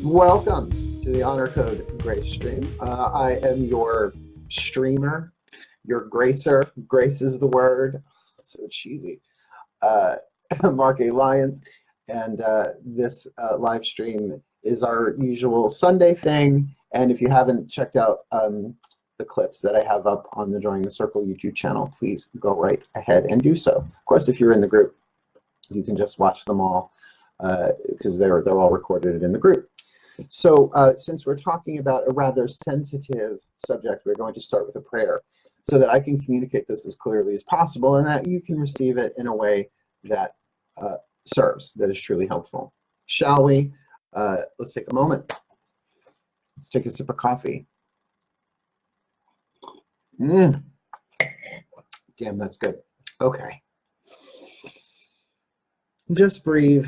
Welcome to the Honor Code Grace stream. I am your streamer, your gracer. Grace is the word. So cheesy. Mark A. Lyons, and this live stream is our usual Sunday thing. And if you haven't checked out the clips that I have up on the Drawing the Circle YouTube channel, please go right ahead and do so. Of course, if you're in the group, you can just watch them all because they're all recorded in the group. So since we're talking about a rather sensitive subject, we're going to start with a prayer so that I can communicate this as clearly as possible and that you can receive it in a way that serves, that is truly helpful. Shall we? Let's take a moment. Let's take a sip of coffee. Damn, that's good. Okay. Just breathe.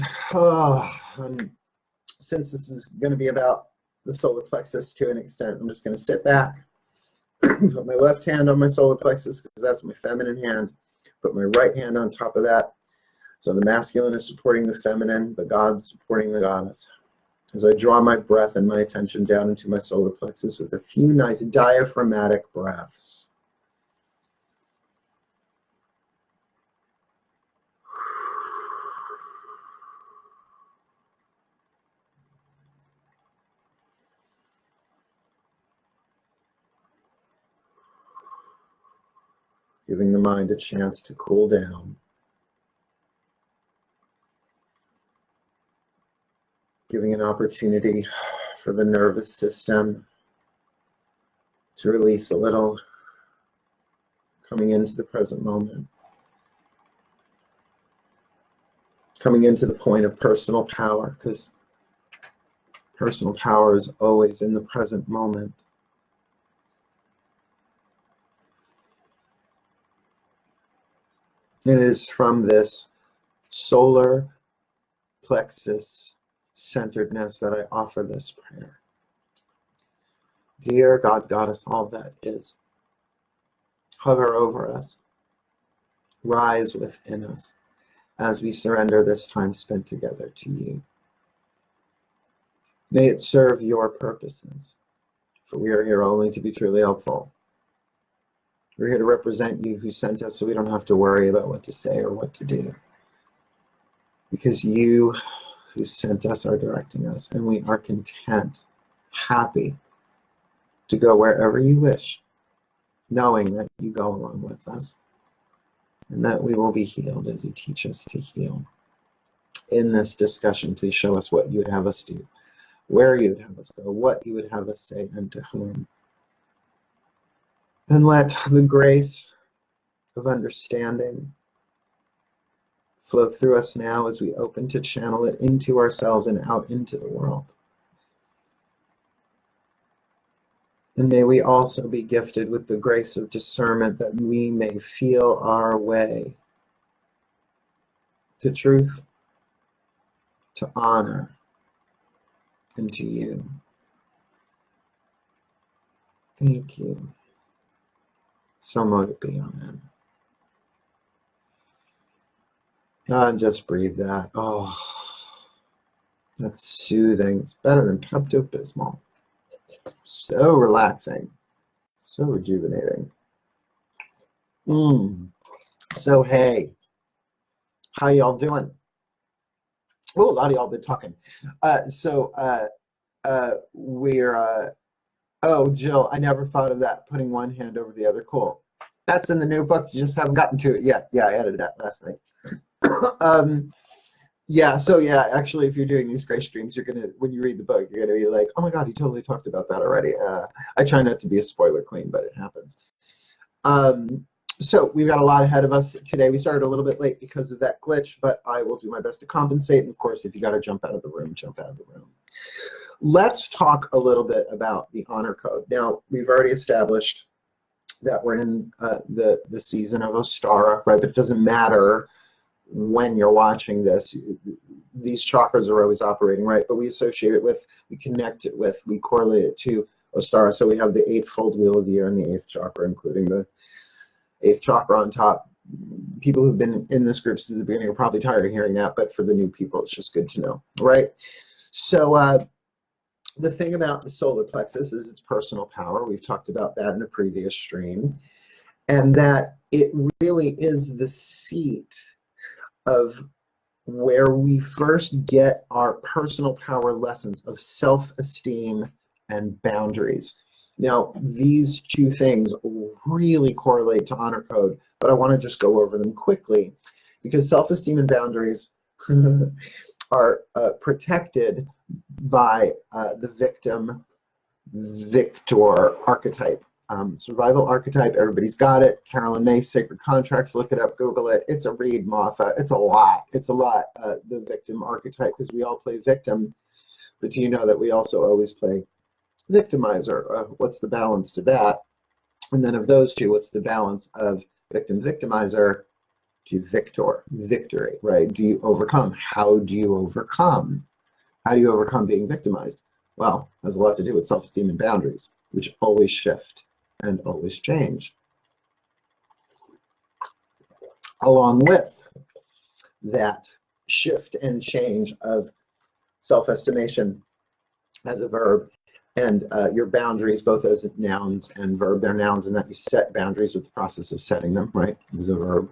Since this is going to be about the solar plexus to an extent, I'm just going to sit back, put my left hand on my solar plexus because that's my feminine hand, put my right hand on top of that. So the masculine is supporting the feminine, the god supporting the goddess. As I draw my breath and my attention down into my solar plexus with a few nice diaphragmatic breaths. Giving the mind a chance to cool down. Giving an opportunity for the nervous system to release a little, coming into the present moment. Coming into the point of personal power, because personal power is always in the present moment. It is from this solar plexus centeredness that I offer this prayer. Dear God, Goddess, all that is, hover over us, rise within us as we surrender this time spent together to you. May it serve your purposes, for we are here only to be truly helpful. We're here to represent you who sent us so we don't have to worry about what to say or what to do. Because you who sent us are directing us, and we are content, happy to go wherever you wish, knowing that you go along with us and that we will be healed as you teach us to heal. In this discussion, please show us what you would have us do, where you would have us go, what you would have us say, and to whom. And let the grace of understanding flow through us now as we open to channel it into ourselves and out into the world. And may we also be gifted with the grace of discernment that we may feel our way to truth, to honor, and to you. Thank you. So mote it be, amen. And just breathe that. Oh, that's soothing. It's better than Pepto-Bismol. So relaxing. So rejuvenating. So hey, how y'all doing? Oh, a lot of y'all been talking. Oh, Jill, I never thought of that, putting one hand over the other. Cool. That's in the new book. You just haven't gotten to it yet. Yeah, I added that last night. Actually, if you're doing these Grace streams, you're going to, when you read the book, you're going to be like, oh my God, he totally talked about that already. I try not to be a spoiler queen, but it happens. So we've got a lot ahead of us today. We started a little bit late because of that glitch, but I will do my best to compensate. And of course, if you got to jump out of the room, jump out of the room. Let's talk a little bit about the honor code. Now, we've already established that we're in the season of Ostara, right? But it doesn't matter when you're watching this. These chakras are always operating, right? But we associate it with, we connect it with, we correlate it to Ostara. So we have the eightfold wheel of the year and the eighth chakra, including the eighth chakra on top. People who've been in this group since the beginning are probably tired of hearing that, but for the new people, it's just good to know, right? So the thing about the solar plexus is its personal power. We've talked about that in a previous stream, and that it really is the seat of where we first get our personal power lessons of self-esteem and boundaries. Now, these two things really correlate to honor code, but I want to just go over them quickly because self-esteem and boundaries are protected by the victim victor archetype. Survival archetype, everybody's got it. Carolyn May, Sacred Contracts, look it up, Google it. It's a read, Martha. It's a lot. It's a lot, the victim archetype, because we all play victim. But do you know that we also always play victimizer? What's the balance to that? And then of those two, what's the balance of victim victimizer to victor, victory, right? Do you overcome? How do you overcome? How do you overcome being victimized? Well, it has a lot to do with self-esteem and boundaries, which always shift and always change. Along with that shift and change of self-estimation as a verb and your boundaries, both as nouns and verb, they're nouns in that you set boundaries with the process of setting them, right, as a verb,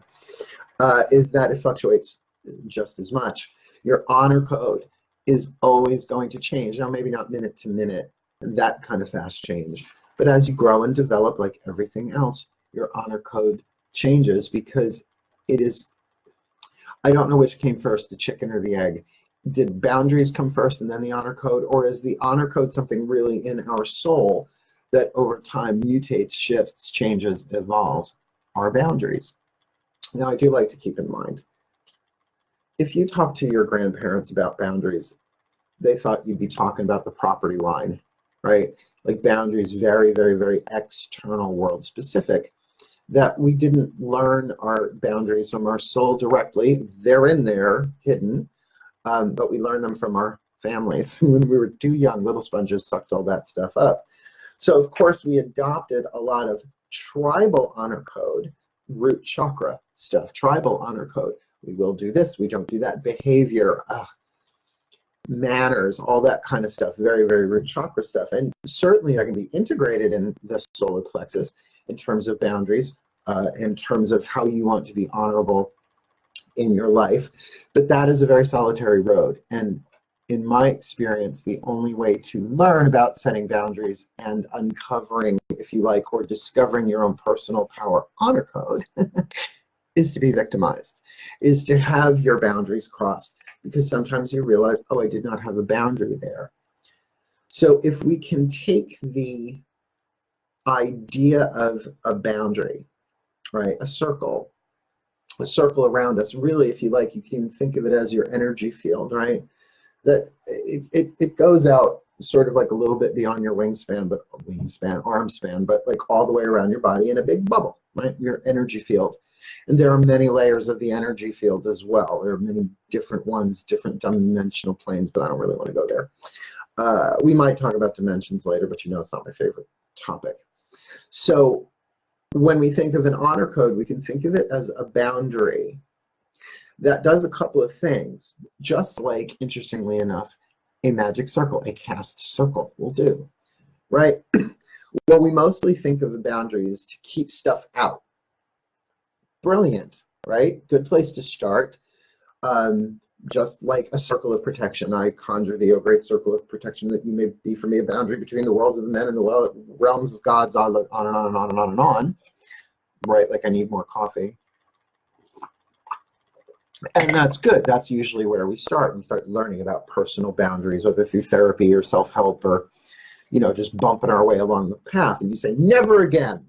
is that it fluctuates just as much. Your honor code is always going to change. Now, maybe not minute to minute, that kind of fast change. But as you grow and develop, like everything else, your honor code changes because it is, I don't know which came first, the chicken or the egg. Did boundaries come first and then the honor code? Or is the honor code something really in our soul that over time mutates, shifts, changes, evolves? Our boundaries. Now, I do like to keep in mind, if you talk to your grandparents about boundaries, they thought you'd be talking about the property line, right? Like boundaries, very, very, very external world specific, that we didn't learn our boundaries from our soul directly. They're in there, hidden, but we learned them from our families. When we were too young, little sponges sucked all that stuff up. So of course we adopted a lot of tribal honor code, root chakra stuff, tribal honor code. We will do this, we don't do that, behavior, manners, all that kind of stuff, very, very root chakra stuff. And certainly that can be integrated in the solar plexus in terms of boundaries, in terms of how you want to be honorable in your life. But that is a very solitary road. And in my experience, the only way to learn about setting boundaries and uncovering, if you like, or discovering your own personal power honor code is to be victimized, is to have your boundaries crossed, because sometimes you realize, oh, I did not have a boundary there. So if we can take the idea of a boundary, right, a circle around us, really, if you like, you can even think of it as your energy field, right? That it goes out sort of like a little bit beyond your wingspan, arm span, but like all the way around your body in a big bubble, right? Your energy field. And there are many layers of the energy field as well. There are many different ones, different dimensional planes, but I don't really want to go there. We might talk about dimensions later, but you know it's not my favorite topic. So when we think of an honor code, we can think of it as a boundary that does a couple of things, just like, interestingly enough, a magic circle, a cast circle will do, right? Well, we mostly think of a boundary as to keep stuff out. Brilliant, right? Good place to start. Just like a circle of protection, I conjure thee, O great circle of protection, that you may be for me a boundary between the worlds of the men and the realms of gods, on and on and on and on and on, right? Like I need more coffee. And that's good. That's usually where we start. We start learning about personal boundaries, whether through therapy or self-help or, you know, just bumping our way along the path. And you say, never again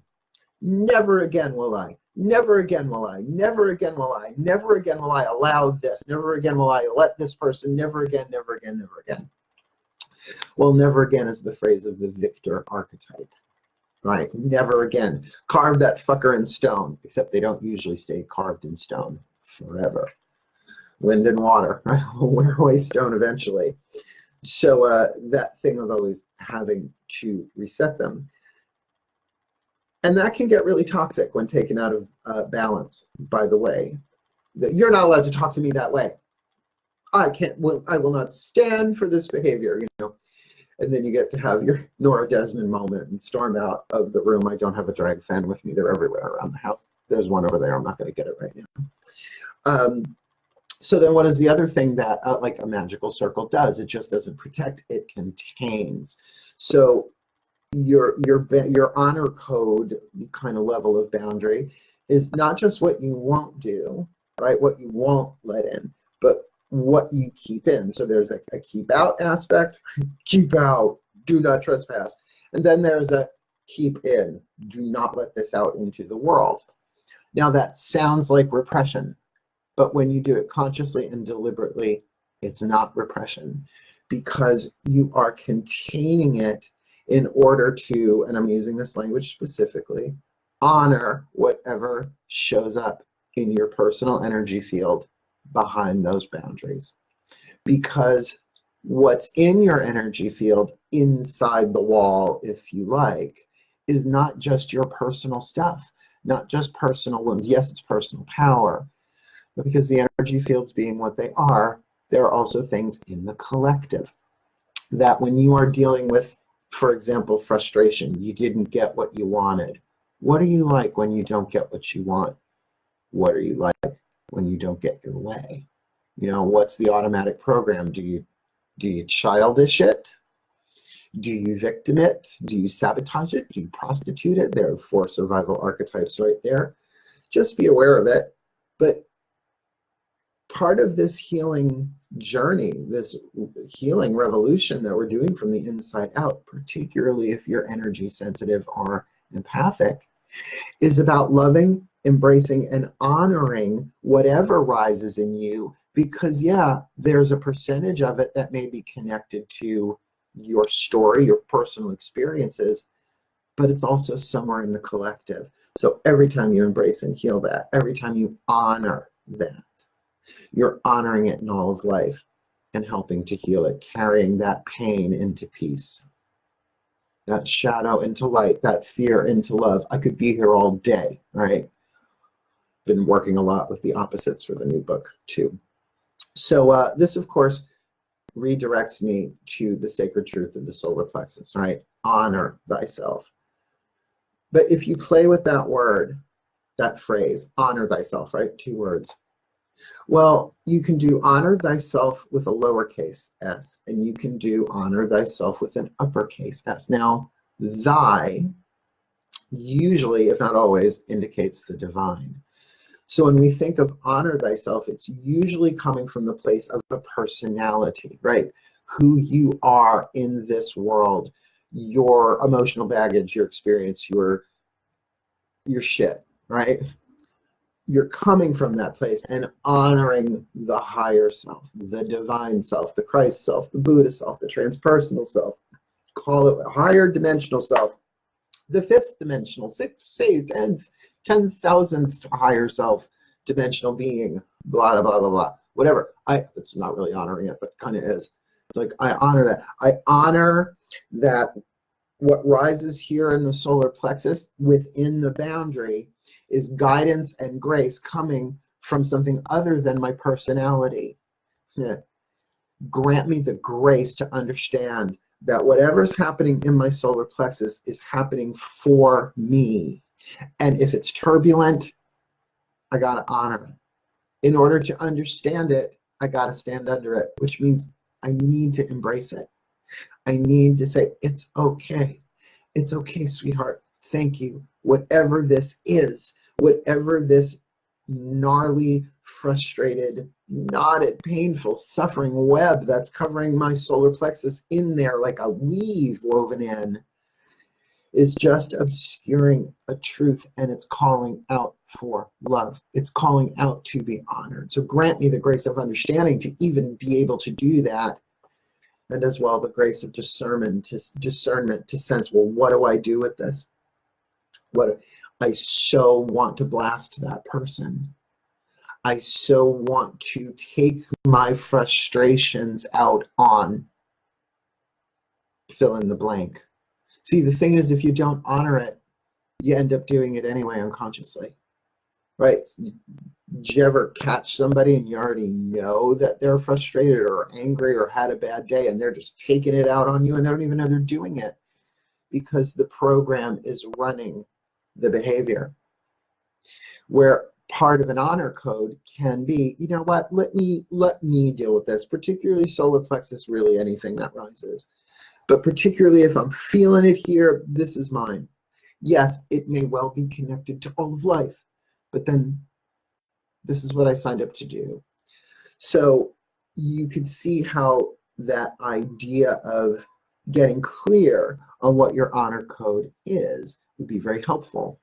will I. Never again will I. Never again will I. Never again will I allow this. Never again will I let this person. Never again, never again, never again. Well, never again is the phrase of the victor archetype, right? Never again. Carve that fucker in stone, except they don't usually stay carved in stone forever. Wind and water, right? Will wear away stone eventually. So that thing of always having to reset them. And that can get really toxic when taken out of balance, by the way. You're not allowed to talk to me that way. I will not stand for this behavior, you know. And then you get to have your Nora Desmond moment and storm out of the room. I don't have a drag fan with me. They're everywhere around the house. There's one over there. I'm not going to get it right now. So then what is the other thing that like a magical circle does? It just doesn't protect, it contains. So your honor code kind of level of boundary is not just what you won't do, right? What you won't let in, but what you keep in. So there's a keep out aspect, keep out, do not trespass. And then there's a keep in, do not let this out into the world. Now that sounds like repression, but when you do it consciously and deliberately, it's not repression, because you are containing it in order to, and I'm using this language specifically, honor whatever shows up in your personal energy field behind those boundaries. Because what's in your energy field inside the wall, if you like, is not just your personal stuff, not just personal wounds. Yes, it's personal power, but because the energy fields being what they are, there are also things in the collective that when you are dealing with, for example, frustration, you didn't get what you wanted. What are you like when you don't get what you want? What are you like when you don't get your way? You know, what's the automatic program? Do you childish it? Do you victim it? Do you sabotage it? Do you prostitute it? There are 4 survival archetypes right there. Just be aware of it. But part of this healing journey, this healing revolution that we're doing from the inside out, particularly if you're energy sensitive or empathic, is about loving, embracing, and honoring whatever rises in you, because yeah, there's a percentage of it that may be connected to your story, your personal experiences, but it's also somewhere in the collective. So every time you embrace and heal that, every time you honor that, you're honoring it in all of life and helping to heal it, carrying that pain into peace, that shadow into light, that fear into love. I could be here all day, right? Been working a lot with the opposites for the new book too. So this, of course, redirects me to the sacred truth of the solar plexus, right? Honor thyself. But if you play with that word, that phrase, honor thyself, right? 2 words. Well, you can do honor thyself with a lowercase s, and you can do honor thyself with an uppercase s. Now, thy usually, if not always, indicates the divine. So when we think of honor thyself, it's usually coming from the place of the personality, right? Who you are in this world, your emotional baggage, your experience, your shit, right? You're coming from that place and honoring the higher self, the divine self, the Christ self, the Buddha self, the transpersonal self, call it higher dimensional self, the 5th dimensional, 6th, 7th, and 10,000th higher self dimensional being, blah, blah, blah, blah, whatever. It's not really honoring it, but kind of is. It's like, I honor that. I honor that what rises here in the solar plexus within the boundary is guidance and grace coming from something other than my personality. Yeah. Grant me the grace to understand that whatever's happening in my solar plexus is happening for me. And if it's turbulent, I got to honor it. In order to understand it, I got to stand under it, which means I need to embrace it. I need to say, it's okay. It's okay, sweetheart. Thank you. Whatever this is, whatever this gnarly, frustrated, knotted, painful, suffering web that's covering my solar plexus in there like a weave woven in, is just obscuring a truth, and it's calling out for love. It's calling out to be honored. So grant me the grace of understanding to even be able to do that, and as well the grace of discernment to sense, well, what do I do with this? What I so want to blast that person. I so want to take my frustrations out on fill in the blank. See, the thing is, if you don't honor it, you end up doing it anyway unconsciously. right? Did you ever catch somebody and you already know that they're frustrated or angry or had a bad day and they're just taking it out on you and they don't even know they're doing it because the program is running the behavior? Where part of an honor code can be, you know what, let me deal with this, particularly solar plexus, really anything that rises. But particularly if I'm feeling it here, this is mine. Yes, it may well be connected to all of life, but then this is what I signed up to do. So you could see how that idea of getting clear on what your honor code is would be very helpful.